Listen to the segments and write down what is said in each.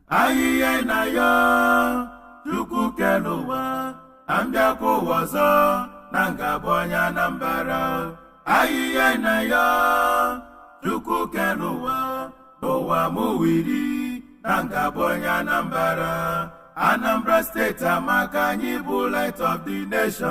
Ayiye na yo Chukwu keluwa Ambiako wazo Nangabonya Anambra Ayiye na yo Chukwu keluwa Owa muwiri Nangabonya Anambra Anambra State Amaka Nyibu light of the nation.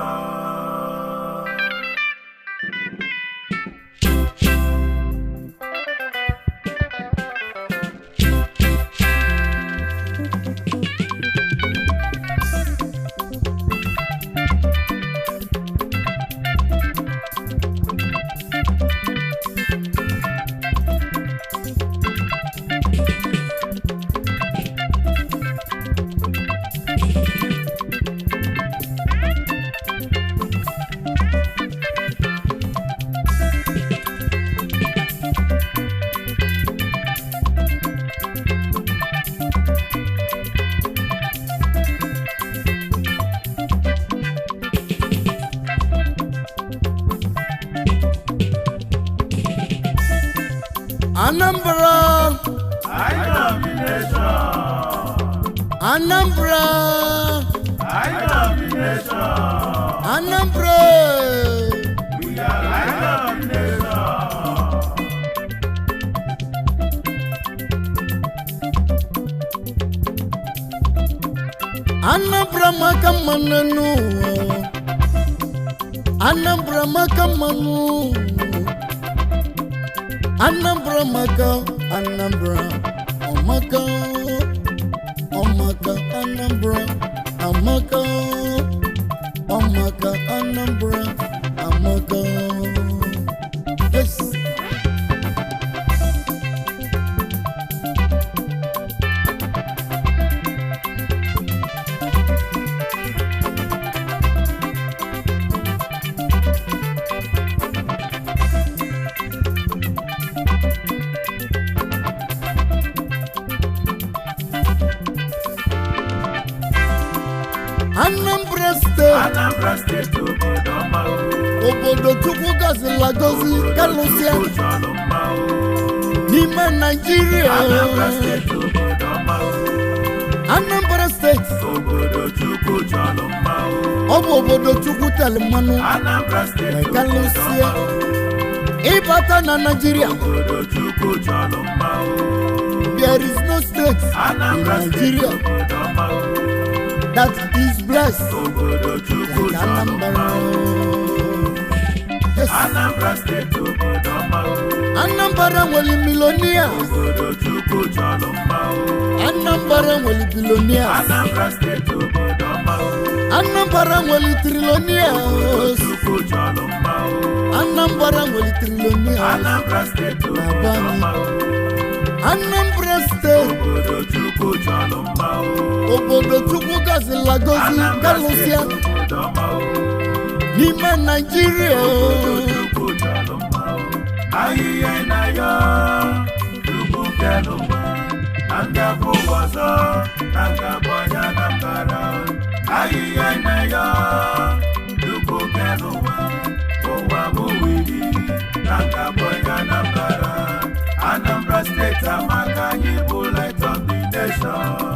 Anambra, Anambra, Anambra, We are light of the nation. Anambra makamanu, Anambra makamanu, Anambra maka, Anambra, Amaka, Amaka, Anambra, Amaka, Amaka, Anambra, Amaka. Yes. Anambra State obodo Chukwu gọziri agọzi kalụsịa n'ime Nigeria. Anambra State ọ bụ obodo Chukwu tere mmanụ kalụsịa ịbata na Nigeria. There is no state in Nigeria that is blessed like Anambra. Yes. Anambra State Anambra nwere millionaires. Anambra nwere billionaires. Anambra nwere trillionaires. Anambra nwere trillionaires. Anambra State Anambra State obodo Chukwu gọziri agọzi kalụsịa n'ime Nigeria. Ayiye na yo Chukwu keluwa Ambiako wazo Nangabonya Anambra Ayiye na yo Chukwu keluwa Owa muwiri Nangabonya Anambra Anambra State Amaka Nyibu light of the nation.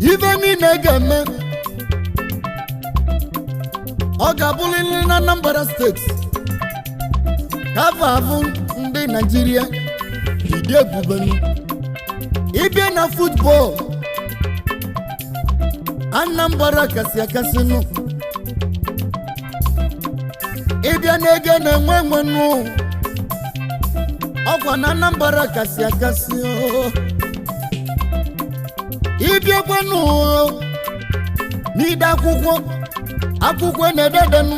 Even in a game, Ogabulin in Anambra State, Kavavu in Nigeria, Ide Bubani, even a football, Anambra Kasia Casino, even again and one no, of an Anambra Kasia Casio. Ibia kwanu nida akwụkwọ na-ededenu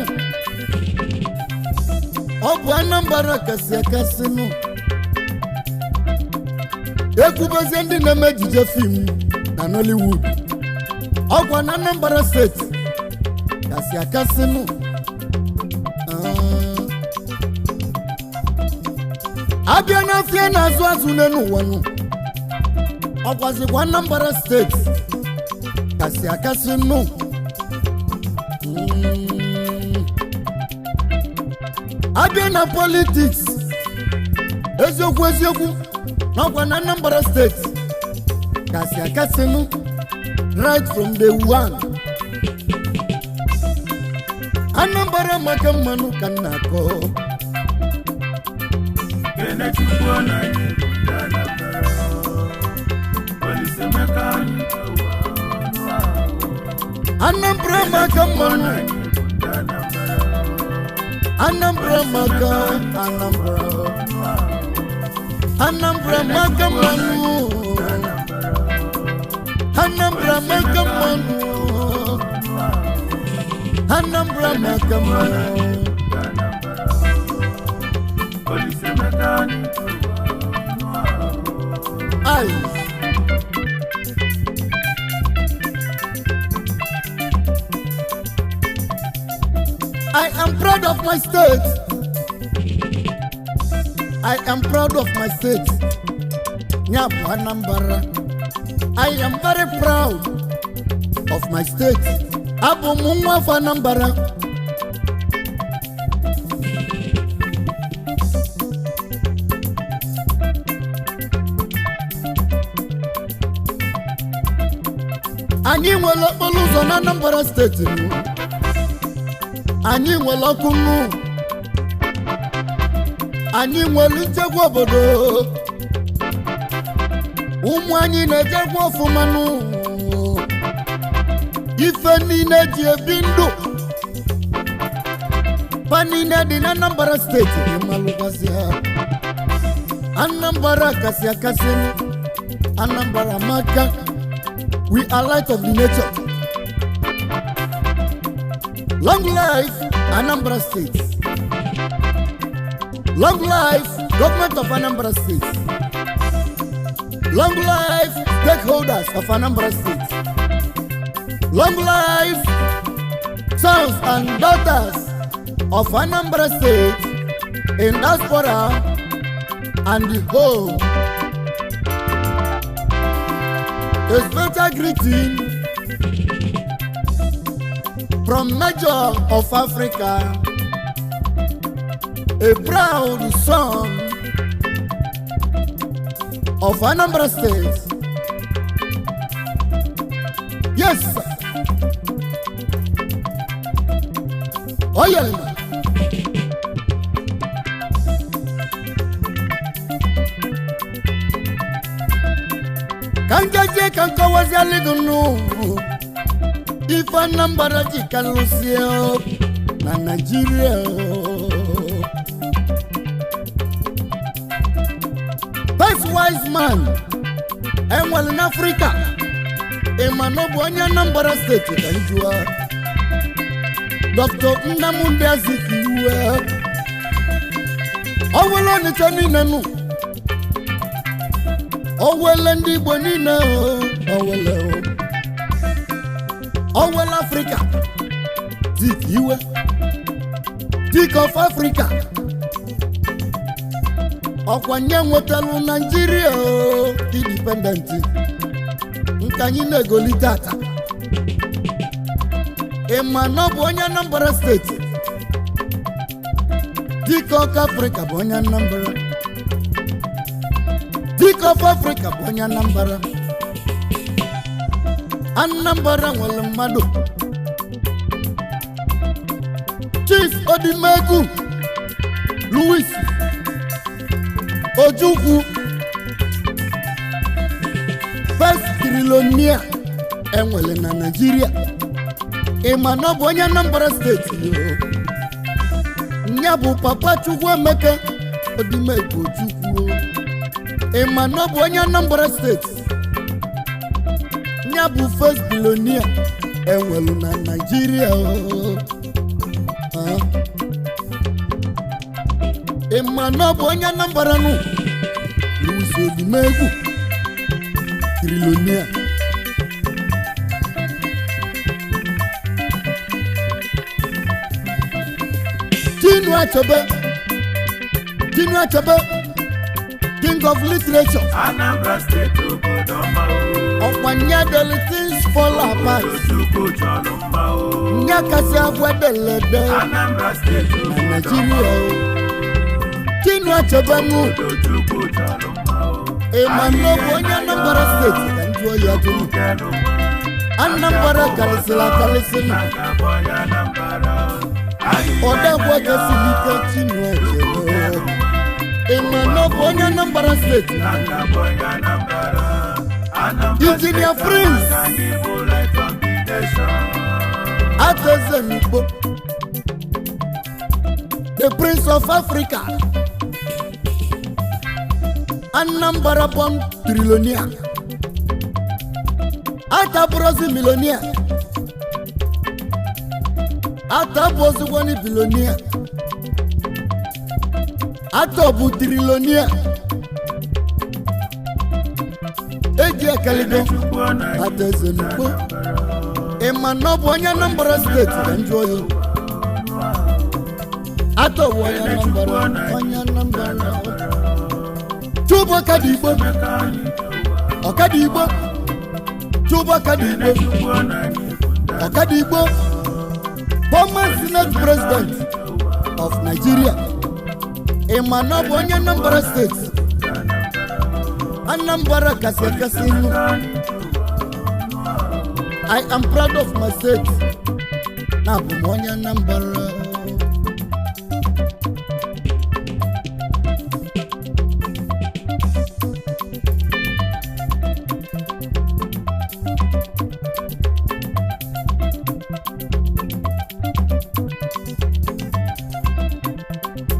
ọ bụ Anambra kasị akasị nụ ekwubezie ndị na-eme ejije fim na Nollywood ọkwa na Anambra steeti kasị akasị nụ abịa n'afịa na-azụ azụ n'ụwa nụ ọkwazikwa Anambra steeti kasị akasị nụ abịa na politiks eziokwu n'ọkwa na Anambra steeti kasị akasị nụ right from day one. Anambra maka mmanụ ka m na-akọ Anambra maka mmanụ Anambra maka Anambra maka mmanụ Anambra maka mmanụ Anambra maka mmanụ I am proud of my state. I am proud of my state. Nyabu Anambra. I am very proud of my state. Abu Mungwa of Anambra. Anyị nwere okporo ụzọ na Anambra steeti. Anyị nwere ọkụ nnu. Anyị nwere nchekwa obodo. Ụmụ anyị na-ejekwa ọfụma nụ. Ife niile ji ebi ndụ. Pa niile dị na Anambra steeti ịmalụkwasị ha. Anambra kasị akasị. Anambra maka. We are light of the nature. Long life, Anambra State. Long life, government of Anambra State. Long life, stakeholders of Anambra State. Long life, sons and daughters of Anambra State in diaspora and the whole. A special greeting from Major of Africa, a proud son of Anambra State. Yes, sir. Oh, yeah. Kanka was a little no. If Anambra can lose na Nigeria. First wise man, and well in Africa, a man of one Anambra State, Dr. Nnamdi Azikiwe. Oh, well, on the Chanino. Oh, well, and the Bonino. Oh, well. Oh, well, Africa. Dick of Africa. Okwanye nwetalu Nigeria independent. Nkanyi negolitata. Emano bụ onye Anambra State. Dick of Africa bụ onye Anambra. Dick of Africa bụ onye Anambra. Anambra nwere mmadụ. Chief Odimegu Louis Ojukwu, first trillionaire enwere na Nigeria. Ịma na ọ bụ onye Anambra State yo. Nya bụ Papa Chukwuemeka Odimegu Ojukwu. Ịma na ọ bụ onye Anambra State. Nya bụ first trillionaire enwere na Nigeria. ịma na ọ bụ onye Anambra nụ Louis Odimegwu Trilonia Chinua Achebe King of Literature Anambra State obodo ọma ọkwanye deli things fall apart Chukwu chọrọ mma nye kasị agwa delede Anambra State obodo Nigeria Chinua Achebe nụ Chukwu chọrọ mma ịma na ọ bụ onye Anambra steeti ka ndị oyi ajụrụ Anambra karịsịrị akarịsịrị ọdagwa gasịrị ike Chinua Achebe ịma na ọ bụ onye Anambra steeti Engineer Prince Atezenugbo the Prince of Africa Anambra born trillionaire Atabrozi millionaire Atabozugwani billionaire Atobu trillionaire Eji akaligo Atezenugbo ịma na ọ bụ onye Anambra steeti ka njụ oyi Atobu onye Anambra Chubu Ọkadigbo Chubu Ọkadigbo former Senate President of Nigeria ịma na ọ bụ onye Anambra steeti Anambra kasị akasị ihu I am proud of my state na abụ m onye Anambra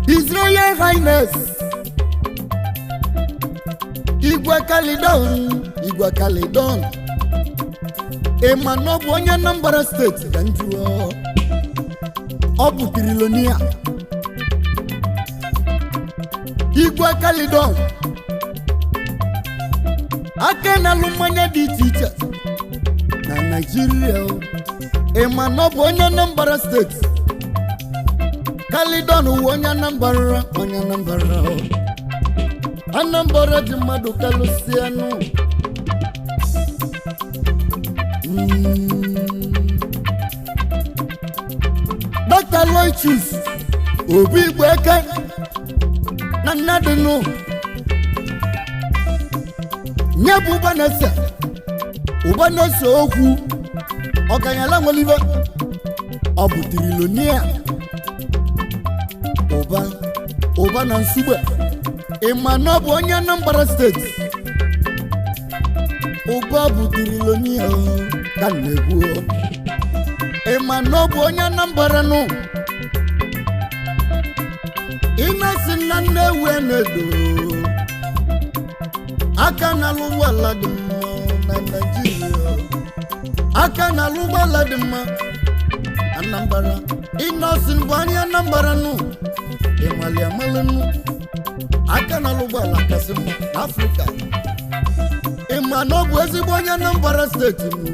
His Royal Highness Igwe Caledon ịma na ọ bụ onye Anambra steeti ka njụọ ọ bụ trillionaire Igwe Caledon aka na-alụ mmanya dị iche iche na Nigeria ịma na ọ bụ onye Anambra steeti Caledon wụ onye Anambra Anambra ji mmadụ kalụsianụ Dr. Loichus Obi Igweke na nnadịnụ nye bụ ụba na-ese okwu ọganyala nwelive ọ bụ trillionaire ụba na Nsugbe ịma na ọ bụ onye Anambra steeti ụba bụ trillionaire ka na-ekwu ịma na ọ bụ onye Anambra nụ ịna-asị na Nnewi na-edo aka na-alụ ụgbọala dị mma na Nigeria aka na-alụ ụgbọala dị mma Anambra ịna-asị bụ onye Anambra nụ ịmali amalị nụ aka na-alụ ụgbọala kasị mma n'Africa ịma na ọ bụ ezigbo onye Anambra steeti nụ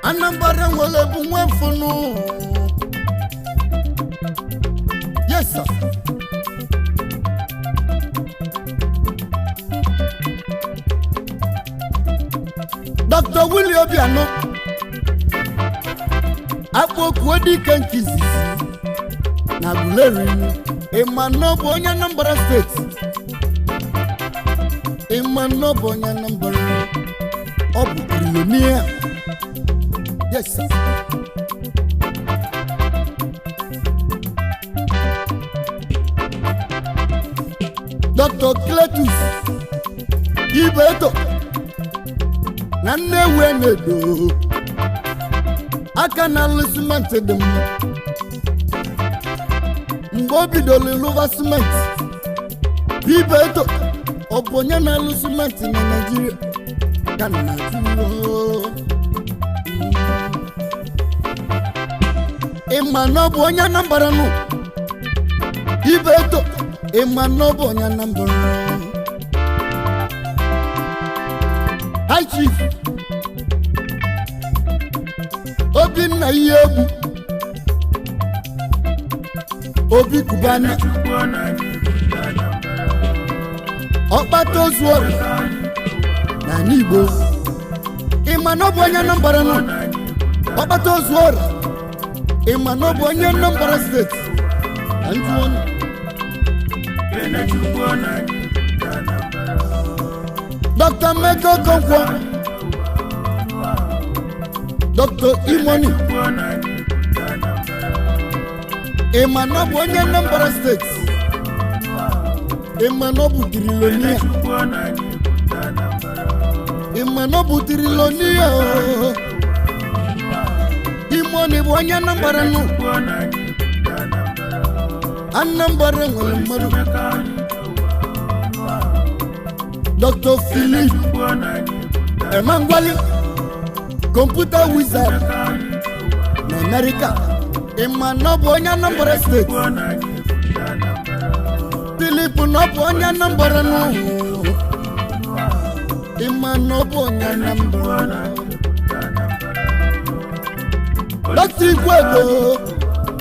Anambra nwere bụ nwefunu yes sir Dr. Willie Obiano akpọkuo dike nkizizi na Guleri ịma na ọ bụ onye Anambra steeti ịma na ọ bụ onye Anambra ọ bụ trillionaire yes sir Dr. Cletus Ibeto na Nnewi na-edo aka na-alụ simenti dị mma mgbe o bidoro ịlụva simenti Ibeto ọ bụ onye na-alụ simenti na Nigeria ka na-atụ ịma na ọ bụ onye Anambra nụ Ibeto Emanobo onye Anambra. High Chief Obinna Iyebu Obi Kubana Okpato Zuoro na Igbo Emanobo onye Anambra no Okpato Zuoro Emanobo onye Anambra State Anjuonu Dr. Meko Konkwo Dr. Imoni Emanobo onye Anambra State Emanobo Trilonia Emanobo Trilonia Imoni bụ onye Anambra nụ Anambra nwere mmadụ Dr. Philip Emangwali Computer Wizard na America Emanobo onye Anambra State Philip Nobo onye Anambra nụ Emanobo onye Anambra Dr. Igwedo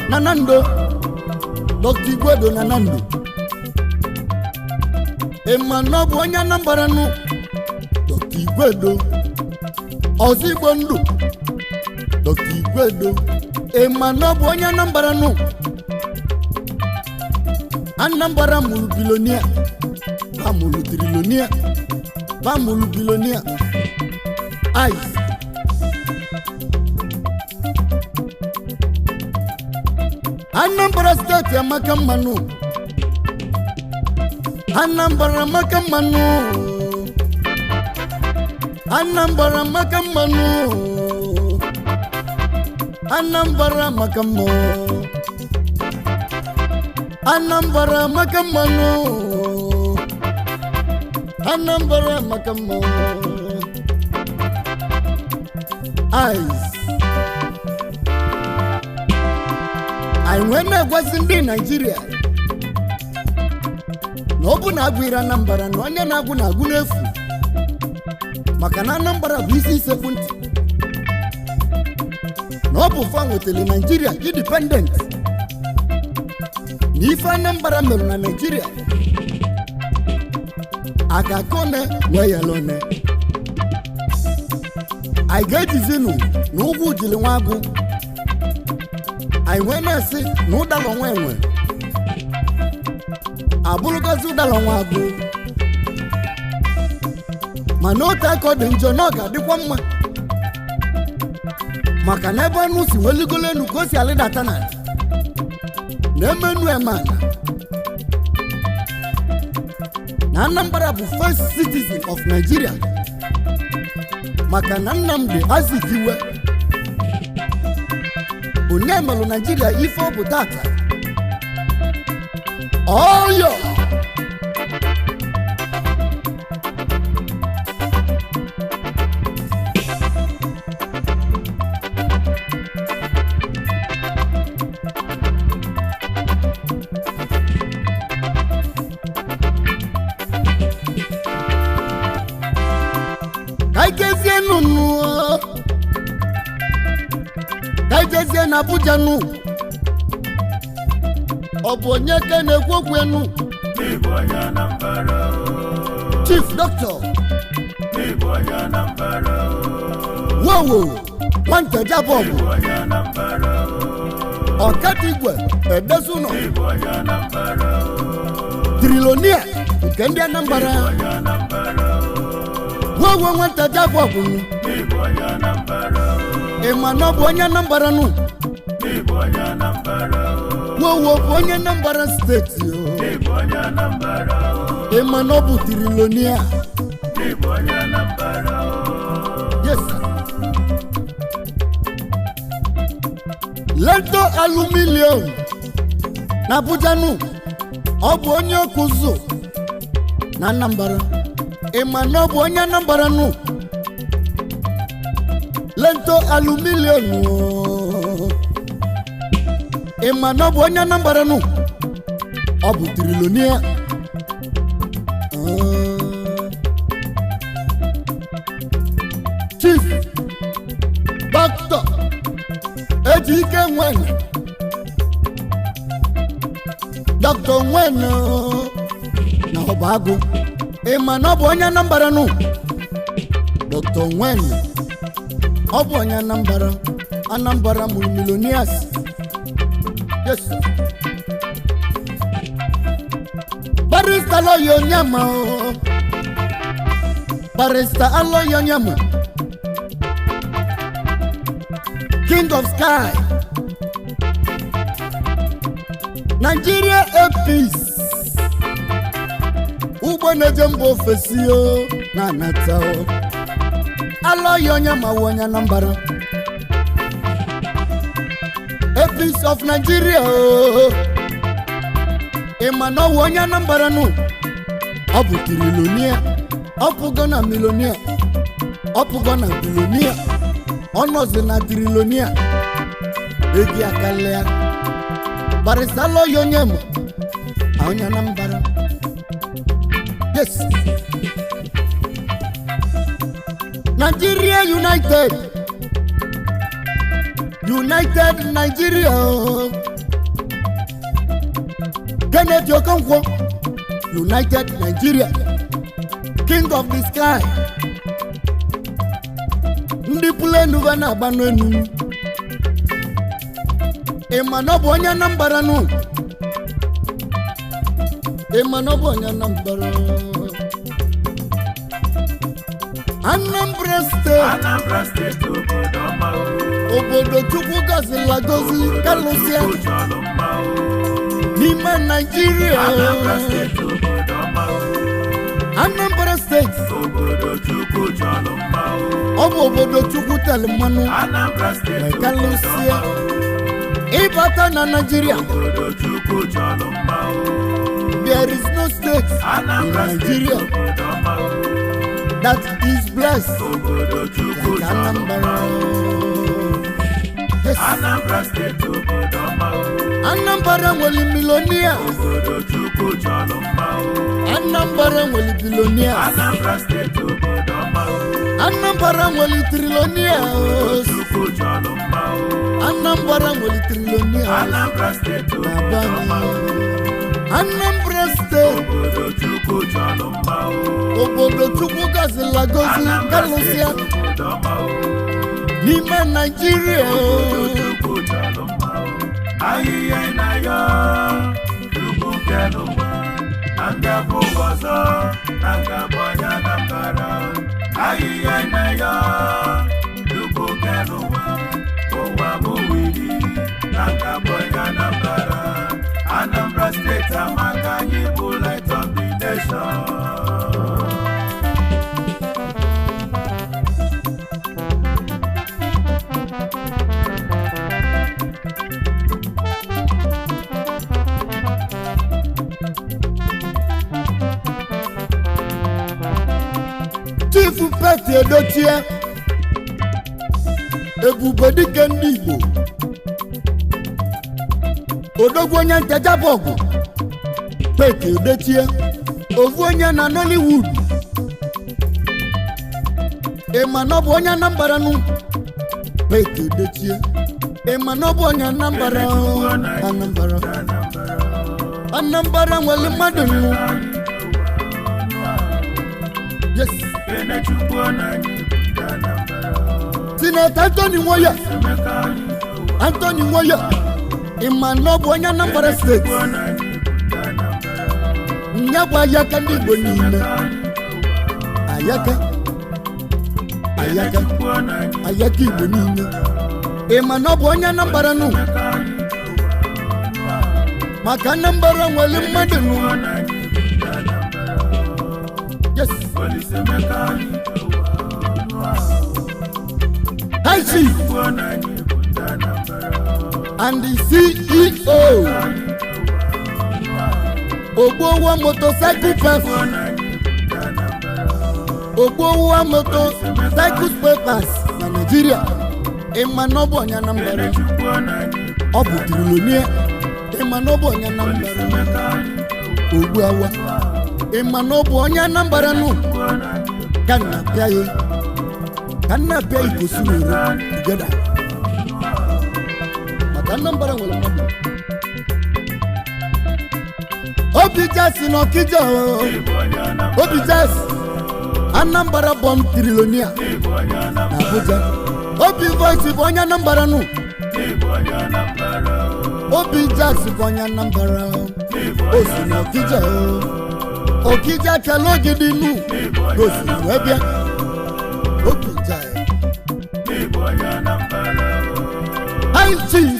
na Nando Dr. Igwedo na Nando Emanobo onye Anambra nụ Dr. Igwedo Ozigbo Ndu Dr. Igwedo Emanobo onye Anambra nụ Anambra mụrụ bilonia ba mụrụ trilonia ba mụrụ bilonia Ice Anambra State Amaka mmanụ Anambra Amaka mmanụ Anambra Amaka mmanụ Anambra Amaka mmanụ Anambra Amaka mmanụ Anambra Amaka mmanụ Ice I wena gwasi ndị Nigeria na ọ bụ na agwụ ire Anambra na onye na-agwụ na-agwụ n'efu maka na Anambra bụ isi isekwu ntị na ọ bụ fa nwetele Nigeria independent na ife Anambra mere na Nigeria akakone wee yelone anyị ga-ejizinu na ugwu jiri nwa agwụ anyị wee na-esi na ụdala onwe enwe abụrụgozi ụdala nwa agụ mana otu aka ọ dị njọ na ọ ga-adịkwa mma maka na ebe ọnụ si weligolo enu ka o si alịdata na emenu emana na Anambra bụ first citizen of Nigeria maka na Nnamdi Azikiwe onye melụ Nigeria ife ọ bụ tata oyo Kaijezie nunu Kaijezie na Abuja nu ọ bụ onye ka na-ekwu okwu enu Chief Doctor Wowo Nwante Jabob Ọkatigwe Edesuno Trilonia nke ndị Anambra Wowo Nwante Jabob Emanobo onye Anambra nụ Wowo bụ onye Anambra State Emanobo Trilonia Yes sir. Lento Aluminium na Abuja nụ ọ bụ onye okuzo na Anambra Emanobo onye Anambra nụ Lento Aluminium Emanobo onye Anambra nụ ọ bụ trilonia. Chief Dr. Ejike Nwene, Dr. Nwene na Ọbagụ, ịma na ọ bụ onye Anambra nụ. Dr. Nwene ọ bụ onye Anambra. Anambra millionaires. Yes. Barrister Aloy Onyema, Barrister Aloy Onyema, King of Sky, Nigeria APs, Ugbo Nejembo Fesio na Natao, Aloy Onyema wonye Anambra, APs of Nigeria. Emano wonye Anambra nu. Ọ bụ trilonia, ọ pụgo na milonia, ọ pụgo na bilonia, ọ nọzi na trilonia. Egi akalea. Barrister Aloy Onyema, onye Anambra. Yes. Nigeria United. United Nigeria. Kenneth Okonkwo, United Nigeria, King of the Sky. Ndị plenu ga na-agba n'enu. Ịma na ọ bụ onye Anambra nụ. Ịma na ọ bụ onye Anambra. Anambra State. Anambra State obodo ọma o. Obodo Chukwu gọziri agọzi kalụsịa. N'ime Nigeria. Anambra State obodo ọma o. Anambra State. Obodo Chukwu chọrọ mma o. Ọ bụ obodo Chukwu tere mmanụ. Anambra State obodo kalụsịa. ọma o. Ịbata na Nigeria. Obodo Chukwu chọrọ mma o. There is no state Anambra in State Nigeria obodo ọma o. that is blessed Obodo Chukwu like chọrọ mma Anambra. o. Yes. Anambra State obodo ọma o. Anambra nwere millionaires. Obodo Chukwu chọrọ mma o. Anambra nwere billionaires. Anambra State obodo ọma o. Anambra nwere trillionaires. Chukwu chọrọ mma o. Anambra nwere trillionaires. Anambra State obodo ọma o. Anambra State. Obodo Chukwu chọrọ mma o. Obodo Chukwu gọziri agọzi Anambra kalụsịa. State obodo ọma o. N'ime Nigeria. Chukwu chọrọ mma o. Ahịhịa ị na-ayọ Chukwu kere ụwa na ngabụ ụwa ọzọ na ngabụ onye Anambra. Ahịhịa ị na-ayọ Chukwu kere ụwa ụwa bụ wili na ngabụ onye Anambra. Anambra State amaka anyị bụ light of the nation. Chief Peti Edochie, Ebube dike ndị Igbo, odogwu onye ntecha bọgụ. Peti Edochie, ofu onye na Nollywood. Ịma na ọ bụ onye Anambra nụ. Peti Edochie, ịma na ọ bụ onye Anambra. Anambra. Anambra nwere mmadụ nụ. Yes. Senator Anthony Nwoye. Anthony Nwoye. Ịma na ọ bụ onye Anambra State. Nya bụ ayaka ndị Igbo niile. Ayaka. Ayaka. Ayaka Igbo niile. Ịma na ọ bụ onye Anambra nụ. Maka Anambra nwere mmadụ nụ. Yes. Hi, Chief. And the CEO. Ogbowa motorcycle papers. Ogbowa motorcycle papers na Nigeria. Ịma na ọ bụ onye Anambra. Ọ bụ trilonia. ịma na ọ bụ onye Anambra ogbu awa ịma na ọ bụ onye Anambra nụ ka nna pịa ya ka nna pịa igosi n'oro tugeda maka Anambra nwere mmadụ Obi Jazz na Okija Obi Jazz Anambra bomb trilonia na Abuja Obi Voice bụ onye Anambra nụ Obi Jazz bụ onye Anambra o si na Okija Okija kele ogidi nụ gosi wee bịa Obi Jazz High Chief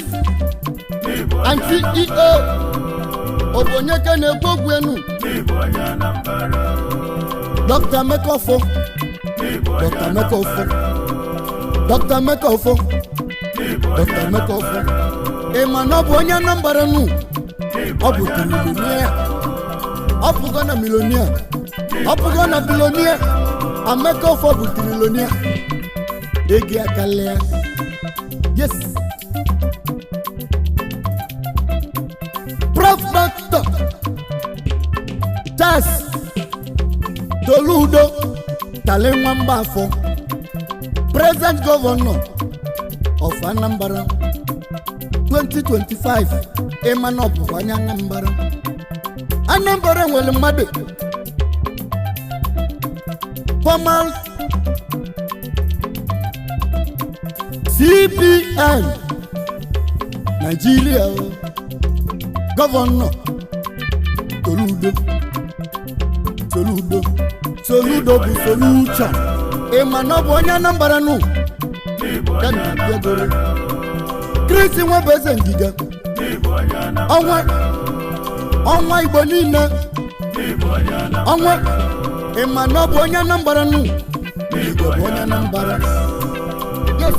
and CEO Obonyeke na-ekwu okwu enu Dr. Mekofo ịma na ọ bụ onye Anambra nụ ọ bụ milionia ọ bụgo na milionia ọ bụgo na bilionia Amekofo bụ trilonia egi akalịa yes Prof. Dr. Jazz Toludo Talenwa Mbafo Present Governor of Anambra 2025 Emanop onye Anambra Anambra nwere mmadụ formal CPN Nigeria Governor Soludo bụ solution ịma na ọ bụ onye Anambra nụ ka na-abịagoro Chris Nwebeze Ngige ọnwa Igbo niile ọnwa ịma na ọ bụ onye Anambra nụ Ngige bụ onye Anambra yes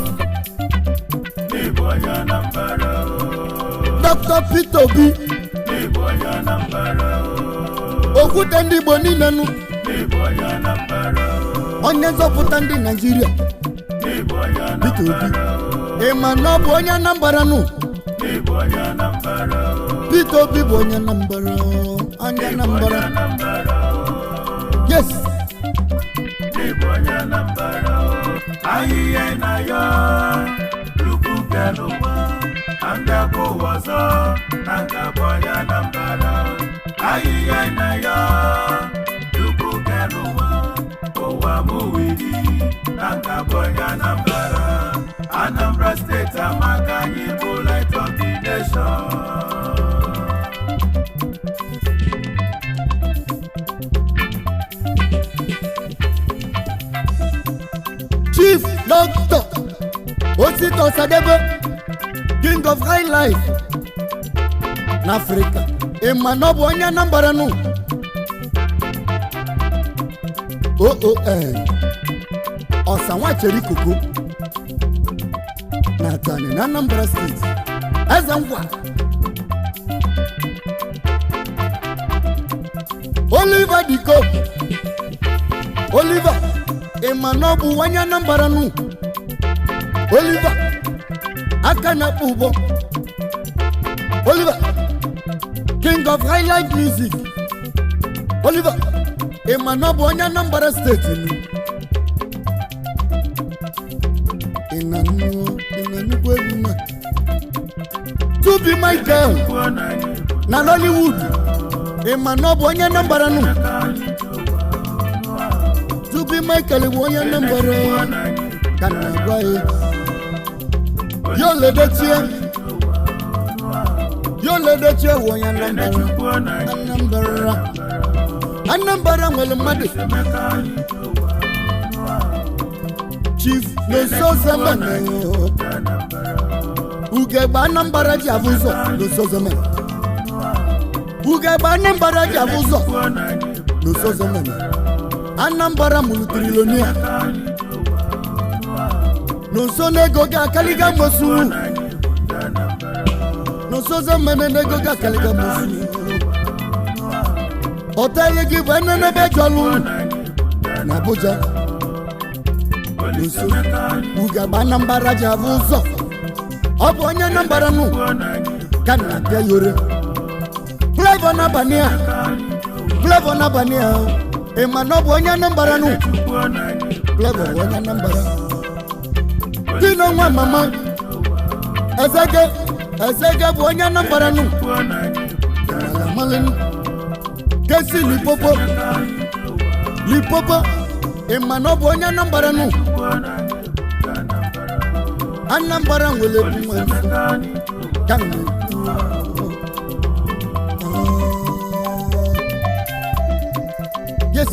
Dr. Peter Obi Okwute ndị Igbo niile nụ onye nzọpụta ndị Naịjirịa Peter Obi ịma na ọ bụ onye Anambra nụ Peter Obi bụ onye Anambra yes ahịhịa na ya lukwu kelụwa Angabo wazo Angabo ya Anambra ahịhịa na ya lukwu kelụwa ụwa mowiri Angabo ya Anambra State Amaka anyị bụ light of the nation. Chief Doctor Osito Sadebe King of High Life n'Africa ịma na ọ bụ onye Anambra nụ OON Ọsanwa Cheri Koko na Atani na Anambra State eze ngwa Oliver Diko Oliver ịma na ọ bụ onye Anambra nụ Oliver aka na-akpọ ụbọ Oliver King of High Life Music Oliver ịma na ọ bụ onye Anambra State nụ ịnanụkwa egwu na Tubi Michael na Nollywood ịma na ọ bụ onye Anambra nụ Tubi Michael bụ onye Anambra ka na-agwa ya Yoledechie bụ onye Anambra nwere mmadụ Chief N'Oso Zemen Ugegbe Anambra ji abụ ụzọ N'Oso Zemen Ugegbe Anambra ji abụ ụzọ N'Oso Zemen Anambra mụrụ trilonia N'Oso n'ego gị akaliga mosu N'Oso Zemen n'ego gị akaliga mosu Họtelụ gị bụ enenebe jọlụ na Abuja N'Oso Ugegbe Anambra ji abụ ụzọ ọ bụ onye Anambra nụ ka na-abịa yore Flavor na bania Emano bụ onye Anambra nụ Flavor bụ onye Anambra Dino nwa mama Ezege bụ onye Anambra nụ Kesi Lipopo Emano bụ onye Anambra nụ Anambra nwere bụ nwe Yes.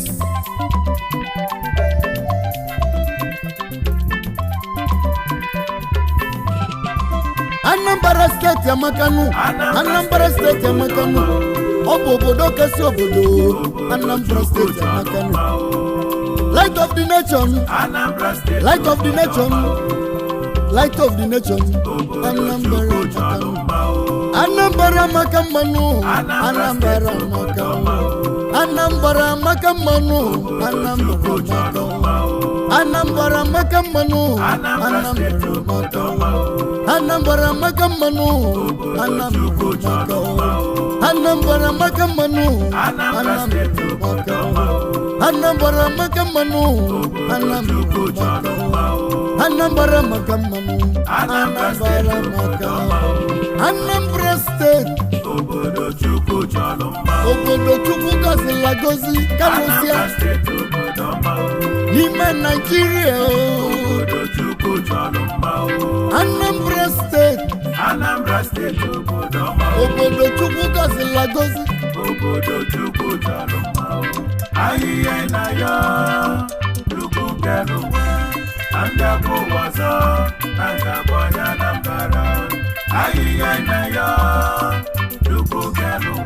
Anambra State Amakanu. Anambra State Amakanu. Obodo kasi obodo. Anambra State Amakanu. Light of the nation. Anambra State. Light of the nation. Light of the nation. Anambra Amakanu. Anambra Makamanu. Anambra Makamanu. Anambra Makamanu. Anambra Makamanu. Anambra Makamanu. Anambra Makamanu. Anambra Makamanu. Anambra Makamanu. Anambra State. Obodo Chukwu gozi la gozi kalusia n'ime Nigeria. Obodo Chukwu Anambra State obodo Chukwu gozi la gozi. Obodo Chukwu ahịhịa na ya Chukwu kelu anga bụ wazo anga bụ onye Anambra ahịhịa na ya Chukwu kelu